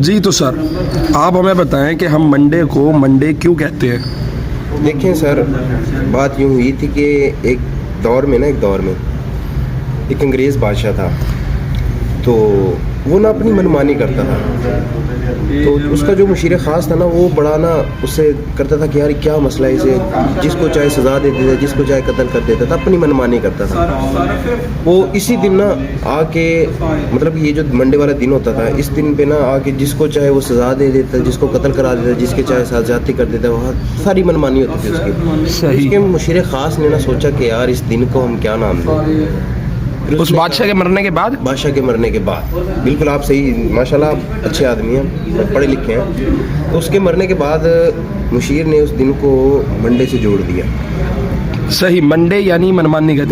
جی تو سر آپ ہمیں بتائیں کہ ہم منڈے کو منڈے کیوں کہتے ہیں؟ دیکھیں سر، بات یوں ہوئی تھی کہ ایک دور میں ایک انگریز بادشاہ تھا، تو وہ نا اپنی منمانی کرتا تھا. تو اس کا جو مشیر خاص تھا نا، وہ بڑا نا اس سے کرتا تھا کہ یار کیا مسئلہ ہے اسے، جس کو چاہے سزا دے دیتا، جس کو چاہے قتل کر دیتا تھا، اپنی منمانی کرتا تھا. وہ اسی دن نا آ کے، مطلب یہ جو منڈے والا دن ہوتا تھا، اس دن پہ نا آ کے جس کو چاہے وہ سزا دے دیتا، جس کو قتل کرا دیتا، جس کے چاہے ساتھ زیادتی کر دیتا، وہ ساری منمانی ہوتی تھی اس کی. اس کے مشیر خاص نے نا سوچا کہ یار اس دن کو ہم کیا نام دیں. اس بادشاہ کے مرنے کے بعد بالکل آپ صحیح، ماشاءاللہ آپ اچھے آدمی ہیں، پڑھے لکھے ہیں. تو اس کے مرنے کے بعد مشیر نے اس دن کو منڈے سے جوڑ دیا. صحیح، منڈے یعنی منمانی کا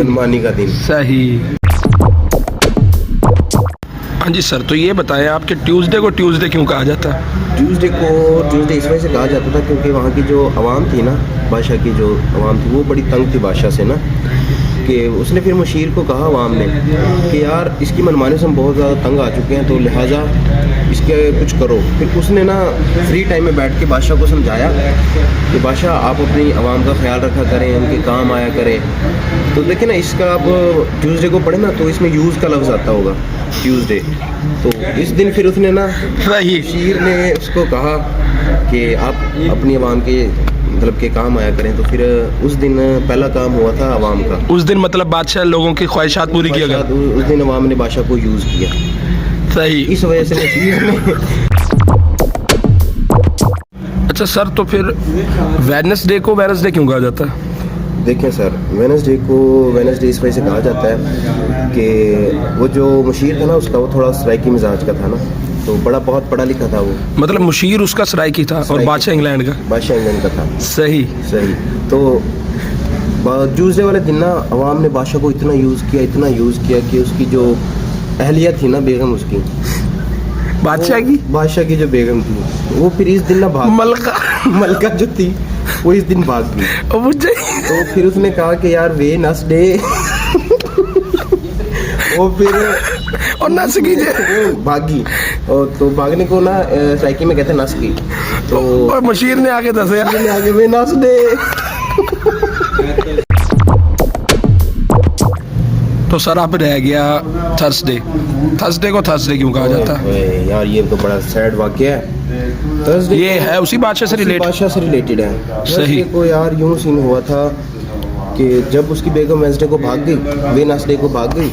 دن. صحیح. ہاں جی سر، تو یہ بتائیں آپ کہ ٹیوزڈے کو ٹیوزڈے کیوں کہا جاتا ہے؟ ٹیوزڈے اس وجہ سے کہا جاتا تھا کیونکہ وہاں کی جو عوام تھی نا، بادشاہ کی جو عوام تھی وہ بڑی تنگ تھی بادشاہ سے نا، کہ اس نے پھر مشیر کو کہا عوام نے کہ یار اس کی منمانی سے ہم بہت زیادہ تنگ آ چکے ہیں، تو لہٰذا اس کے کچھ کرو. پھر اس نے نا فری ٹائم میں بیٹھ کے بادشاہ کو سمجھایا کہ بادشاہ آپ اپنی عوام کا خیال رکھا کریں، ان کے کام آیا کریں. تو دیکھیں نا، اس کا آپ ٹیوزڈے کو پڑھیں نا تو اس میں یوز کا لفظ آتا ہوگا ٹیوزڈے. تو اس دن پھر اس نے نا مشیر نے اس کو کہا کہ آپ اپنی عوام کے مطلب کہ کام آیا کریں. تو پھر اس دن پہلا کام ہوا تھا عوام کا. اس دن مطلب بادشاہ لوگوں کی خواہشات پوری کیا گیا. اس دن عوام نے بادشاہ کو یوز کیا. صحیح. اس وجہ سے مشیر نے. اچھا سر، تو پھر ویڈنسڈے کو وینسڈے کیوں کہا جاتا ہے؟ دیکھیں سر، وینسڈے اس وجہ سے کہا جاتا ہے کہ وہ جو مشیر تھا نا اس کا، وہ تھوڑا سرائکی مزاج کا تھا نا، تو بہت پڑھا لکھا تھا وہ. مطلب مشیر اس کا سرائکی تھا اور بادشاہ انگلینڈ کا تھا. صحیح. تو ٹیوزڈے والے دن نا عوام نے بادشاہ کو اتنا یوز کیا کہ اس کی جو اہلیہ تھی نا، بیگم اس کی، بادشاہ کی جو بیگم تھی، وہ پھر اس دن نا ملکہ جو تھی وہ اس دن بھاگ گئی. تو پھر اس نے کہا کہ یار وینسڈے وہ پھر اور نس کی بھاگی. تو بھاگنے کو نا سائیکی میں کہتے ہیں نس کی. تو مشیر نے آگے دسے وینسڈے. تو سر آپ رہ گیا تھرسڈے کو تھرسڈے کیوں کہا جاتا ہے؟ یار یہ تو بڑا سیڈ واقعہ ہے. یہ ہے اسی بادشاہ سے ریلیٹڈ ہے. صحیح. کو یار یوں سین ہوا تھا کہ جب اس کی بیگم وینسڈے کو بھاگ گئی، وینسڈے کو بھاگ گئی،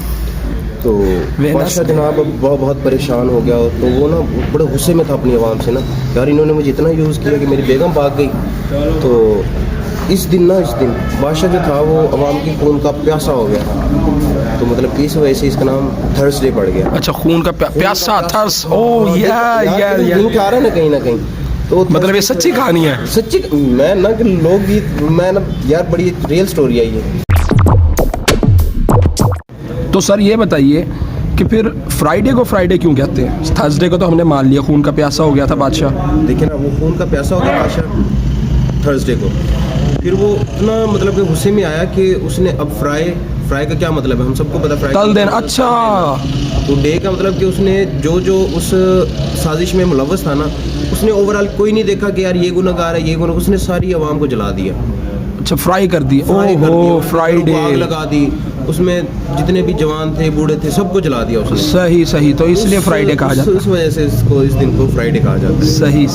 تو بادشاہ جناب بہت پریشان ہو گیا. تو وہ نا بڑے غصے میں تھا اپنی عوام سے نا، یار انہوں نے مجھے اتنا یوز کیا کہ میری بیگم بھاگ گئی. تو اس دن بادشاہ جو تھا وہ عوام کی خون کا پیاسا ہو گیا. تو مطلب اس وجہ سے اس کا نام تھرسڈے پڑ گیا. اچھا، خون کا پیاسا تھرس. لنک آ رہا ہے نا کہیں نہ کہیں. تو مطلب یہ سچی کہانی ہے. سچی میں نا کہ لوگ گیت میں نا یار بڑی ریئل سٹوری ہے یہ. تو سر یہ بتائیے کہ پھر فرائیڈے کو فرائیڈے کیوں کہتے ہیں؟ تھرسڈے کو تو ہم نے مان لیا خون کا پیاسا ہو گیا تھا بادشاہ. دیکھیں نا، وہ خون کا پیاسا ہو گیا بادشاہ تھرسڈے کو. پھر وہ اتنا مطلب کہ غصے میں آیا کہ اس نے اب فرائی کا کیا مطلب ہے ہم سب کو پتا، فرائی تل دین. اچھا. تو ڈے کا مطلب کہ اس نے جو اس سازش میں ملوث تھا نا، اس نے اوورال کوئی نہیں دیکھا کہ یار یہ گناہ گار ہے، یہ گناہ، اس نے ساری عوام کو جلا دیا. اچھا، فرائی کر دیا. فرائیڈے آگ لگا دی، اس میں جتنے بھی جوان تھے بوڑھے تھے سب کو جلا دیا اس نے. صحیح. تو اس لیے فرائیڈے کہا جاتا ہے. اس وجہ سے اس دن کو فرائیڈے کہا جاتا ہے. صحیح.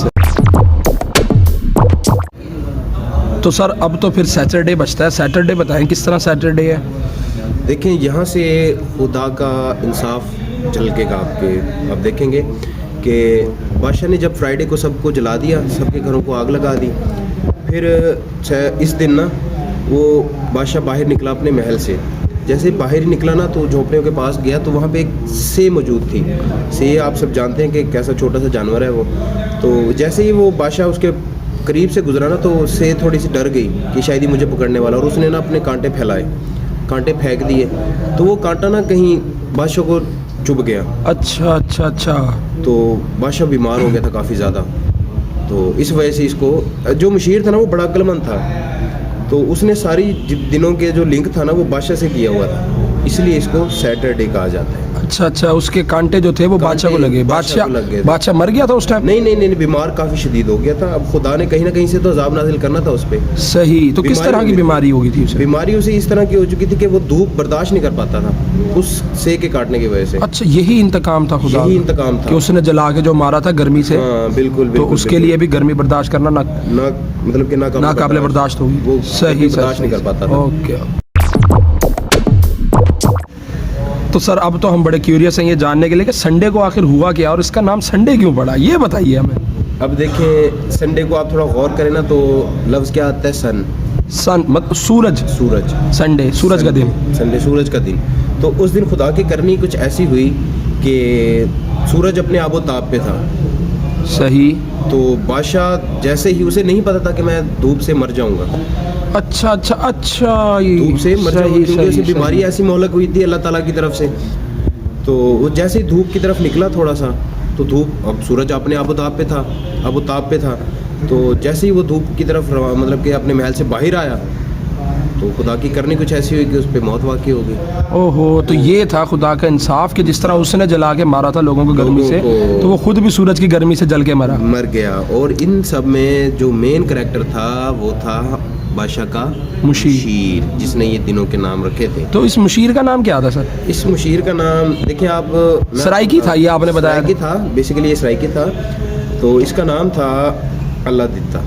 تو سر اب تو پھر سیٹرڈے بچتا ہے. سیٹرڈے بتائیں کس طرح سیٹرڈے ہے؟ دیکھیں یہاں سے خدا کا انصاف جھلکے گا آپ کے. آپ دیکھیں گے کہ بادشاہ نے جب فرائیڈے کو سب کو جلا دیا، سب کے گھروں کو آگ لگا دی. پھر اس دن نا وہ بادشاہ باہر نکلا اپنے محل سے. جیسے باہر نکلا نا تو جھونپڑیوں کے پاس گیا تو وہاں پہ ایک سے موجود تھی. سے آپ سب جانتے ہیں کہ کیسا چھوٹا سا جانور ہے وہ. تو جیسے ہی وہ بادشاہ اس کے قریب سے گزرا نا تو سے تھوڑی سی ڈر گئی کہ شاید ہی مجھے پکڑنے والا، اور اس نے نا اپنے کانٹے پھینک دیے. تو وہ کانٹا نا کہیں بادشاہ کو چبھ گیا. اچھا. تو بادشاہ بیمار ہو گیا تھا کافی زیادہ. تو اس وجہ سے اس کو جو مشیر تھا نا وہ بڑا عقل مند تھا، تو اس نے ساری دنوں کے جو لنک تھا نا وہ بادشاہ سے کیا ہوا تھا. اس لیے اس کو سیٹرڈے کہا جاتا ہے. اچھا اچھا, اس کے کانٹے جو تھے وہ بادشاہ کو لگے. بادشاہ کو لگ گئے. بادشاہ مر گیا تھا اس ٹائم؟ نہیں, بیمار کافی شدید ہو گیا تھا. اب خدا نے کہیں نہ کہیں سے تو عذاب نازل کرنا تھا اس پہ. صحیح. تو کس طرح کی بیماری ہوگی تھی اسے؟ بیماری اسے اس طرح کی ہو چکی تھی کہ وہ دھوپ برداشت نہیں کر پاتا تھا اس سے کے کاٹنے کی وجہ سے. اچھا, یہی انتقام تھا خدا, یہی انتقام تھا کہ اس نے جلا کے جو مارا تھا گرمی سے. ہاں بالکل. تو اس کے لیے بھی گرمی برداشت کرنا نہ مطلب کہ ناقابل برداشت ہوگی. وہ صحیح, برداشت نہیں کر پاتا تھا. اوکے. تو سر اب تو ہم بڑے کیوریس ہیں یہ جاننے کے لیے کہ سنڈے کو آخر ہوا کیا اور اس کا نام سنڈے کیوں پڑا, یہ بتائیے ہمیں. اب دیکھیں سنڈے کو آپ تھوڑا غور کریں نا تو لفظ کیا آتا ہے, سن مطلب سورج. سنڈے سورج کا دن. سنڈے سورج کا دن. تو اس دن خدا کی کرنی کچھ ایسی ہوئی کہ سورج اپنے آب و تاب پہ تھا. صحیح. تو بادشاہ جیسے ہی اسے نہیں پتا تھا کہ میں دھوپ سے مر جاؤں گا. اچھا, دھوپ سے مر جاؤں گا کیونکہ اسے بیماری ایسی مہلک ہوئی تھی اللہ تعالیٰ کی طرف سے. تو وہ جیسے ہی دھوپ کی طرف نکلا تھوڑا سا تو دھوپ, اب سورج اپنے آب و تاب پہ تھا. تو جیسے ہی وہ دھوپ کی طرف مطلب کہ اپنے محل سے باہر آیا تو خدا کی کرنی کچھ ایسی ہوئی کہ اس پہ موت واقع ہو گئی. اوہو, تو یہ تھا خدا کا انصاف کہ جس طرح اس نے جلا کے مارا تھا لوگوں کو گرمی سے, تو وہ خود بھی سورج کی گرمی سے جل کے مر گیا. اور ان سب میں جو مین کریکٹر تھا وہ تھا بادشاہ کا مشیر, جس نے یہ دنوں کے نام رکھے تھے. تو اس مشیر کا نام کیا تھا سر؟ اس مشیر کا نام دیکھیں آپ, سرائکی تھا, یہ آپ نے بتایا. سرائکی تھا, بیسیکلی یہ سرائکی تھا. تو اس کا نام تھا اللہ دتا.